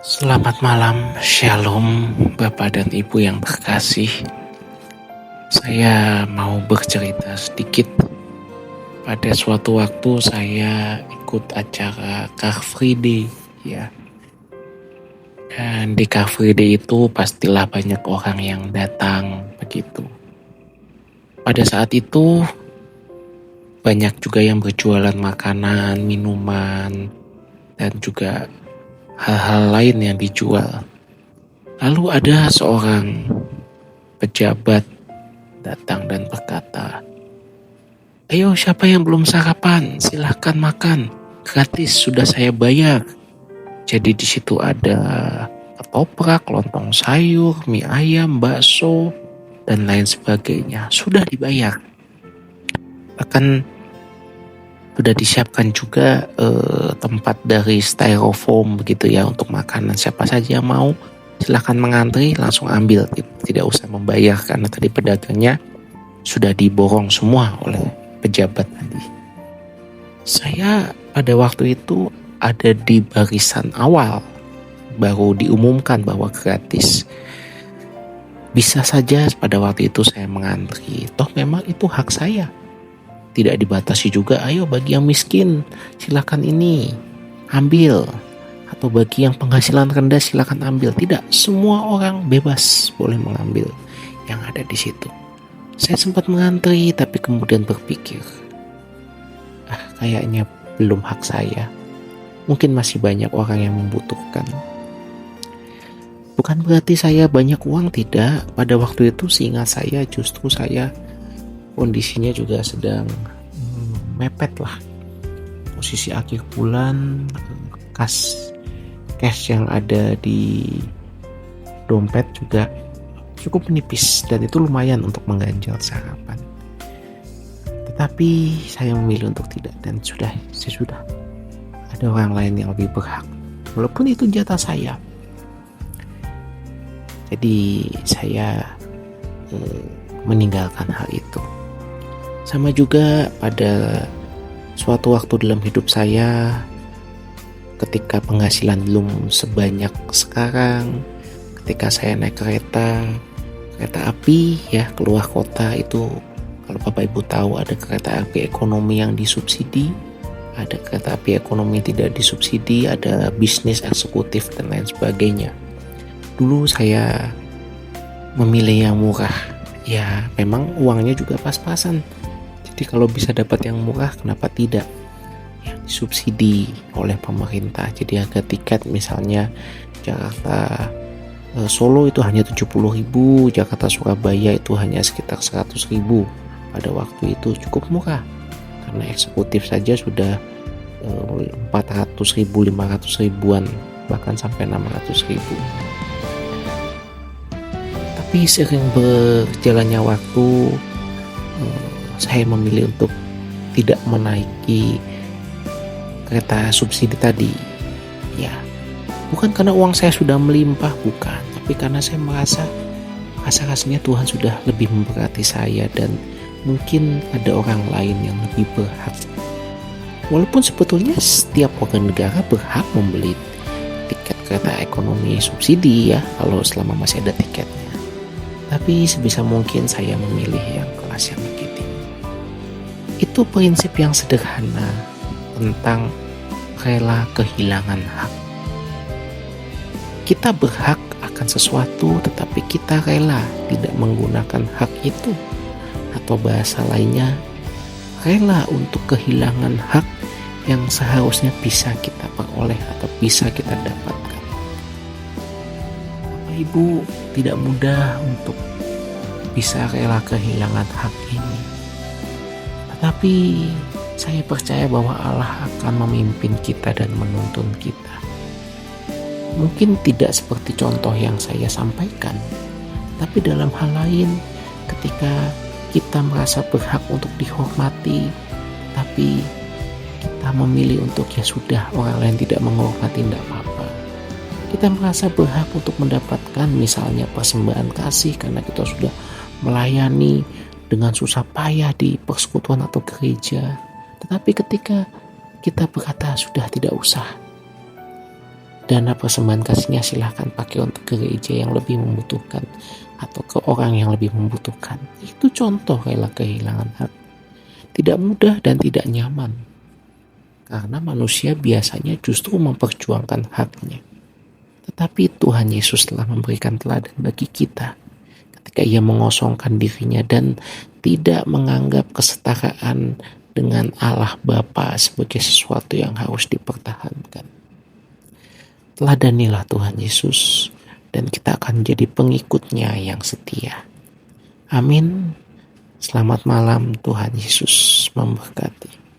Selamat malam, Shalom Bapak dan Ibu yang terkasih. Saya mau bercerita sedikit. Pada suatu waktu saya ikut acara Car Free Day, ya. Dan di Car Free Day itu pastilah banyak orang yang datang begitu. Pada saat itu banyak juga yang berjualan makanan, minuman, dan juga hal-hal lain yang dijual. Lalu ada seorang pejabat datang dan berkata, "Ayo, siapa yang belum sarapan? Silahkan makan. Gratis, sudah saya bayar." Jadi di situ ada ketoprak, lontong sayur, mie ayam, bakso, dan lain sebagainya. Sudah dibayar. Bahkan sudah disiapkan juga tempat dari styrofoam begitu ya untuk makanan. Siapa saja yang mau silahkan mengantri, langsung ambil, tidak usah membayar karena tadi pedagangnya sudah diborong semua oleh pejabat tadi. Saya pada waktu itu ada di barisan awal, baru diumumkan bahwa gratis. Bisa saja pada waktu itu saya mengantri, toh memang itu hak saya. Tidak dibatasi juga, ayo bagi yang miskin silakan ini ambil, atau bagi yang penghasilan rendah silakan ambil. Tidak, semua orang bebas boleh mengambil yang ada di situ. Saya sempat mengantri tapi kemudian berpikir, kayaknya belum hak saya. Mungkin masih banyak orang yang membutuhkan. Bukan berarti saya banyak uang, tidak. Pada waktu itu seingat saya justru saya kondisinya juga sedang mepet lah. Posisi akhir bulan, cash yang ada di dompet juga cukup menipis dan itu lumayan untuk mengganjal sarapan. Tetapi saya memilih untuk tidak, dan sudah ada orang lain yang lebih berhak, walaupun itu jatah saya. Jadi saya meninggalkan hal itu. Sama juga pada suatu waktu dalam hidup saya, ketika penghasilan belum sebanyak sekarang, ketika saya naik kereta api ya keluar kota itu, kalau Bapak Ibu tahu ada kereta api ekonomi yang disubsidi, ada kereta api ekonomi yang tidak disubsidi, ada bisnis eksekutif dan lain sebagainya. Dulu saya memilih yang murah, ya memang uangnya juga pas-pasan. Jadi kalau bisa dapat yang murah, kenapa tidak? Yang disubsidi oleh pemerintah. Jadi harga tiket misalnya Jakarta Solo itu hanya 70.000, Jakarta Surabaya itu hanya sekitar 100.000. Pada waktu itu cukup murah, karena eksekutif saja sudah 400.000, 500.000-an, bahkan sampai 600.000. Tapi sering berjalannya waktu, saya memilih untuk tidak menaiki kereta subsidi tadi. Ya, bukan karena uang saya sudah melimpah, bukan, tapi karena saya merasa rasanya Tuhan sudah lebih memberkati saya dan mungkin ada orang lain yang lebih berhak. Walaupun sebetulnya setiap warga negara berhak membeli tiket kereta ekonomi subsidi ya, kalau selama masih ada tiketnya. Tapi sebisa mungkin saya memilih yang kelas yang lebih tinggi. Itu prinsip yang sederhana tentang rela kehilangan hak. Kita berhak akan sesuatu, tetapi kita rela tidak menggunakan hak itu. Atau bahasa lainnya, rela untuk kehilangan hak yang seharusnya bisa kita peroleh atau bisa kita dapatkan. Bapak Ibu, tidak mudah untuk bisa rela kehilangan hak ini. Tetapi saya percaya bahwa Allah akan memimpin kita dan menuntun kita. Mungkin tidak seperti contoh yang saya sampaikan, tapi dalam hal lain, ketika kita merasa berhak untuk dihormati, tapi kita memilih untuk ya sudah, orang lain tidak menghormati, tidak apa-apa. Kita merasa berhak untuk mendapatkan misalnya persembahan kasih karena kita sudah melayani dengan susah payah di persekutuan atau gereja. Tetapi ketika kita berkata sudah, tidak usah, dana persembahan kasihnya silahkan pakai untuk gereja yang lebih membutuhkan atau ke orang yang lebih membutuhkan. Itu contoh rela kehilangan hak. Tidak mudah dan tidak nyaman, karena manusia biasanya justru memperjuangkan haknya. Tetapi Tuhan Yesus telah memberikan teladan bagi kita ketika ia mengosongkan dirinya dan tidak menganggap kesetaraan dengan Allah Bapa sebagai sesuatu yang harus dipertahankan. Teladanilah Tuhan Yesus dan kita akan jadi pengikutnya yang setia. Amin. Selamat malam, Tuhan Yesus memberkati.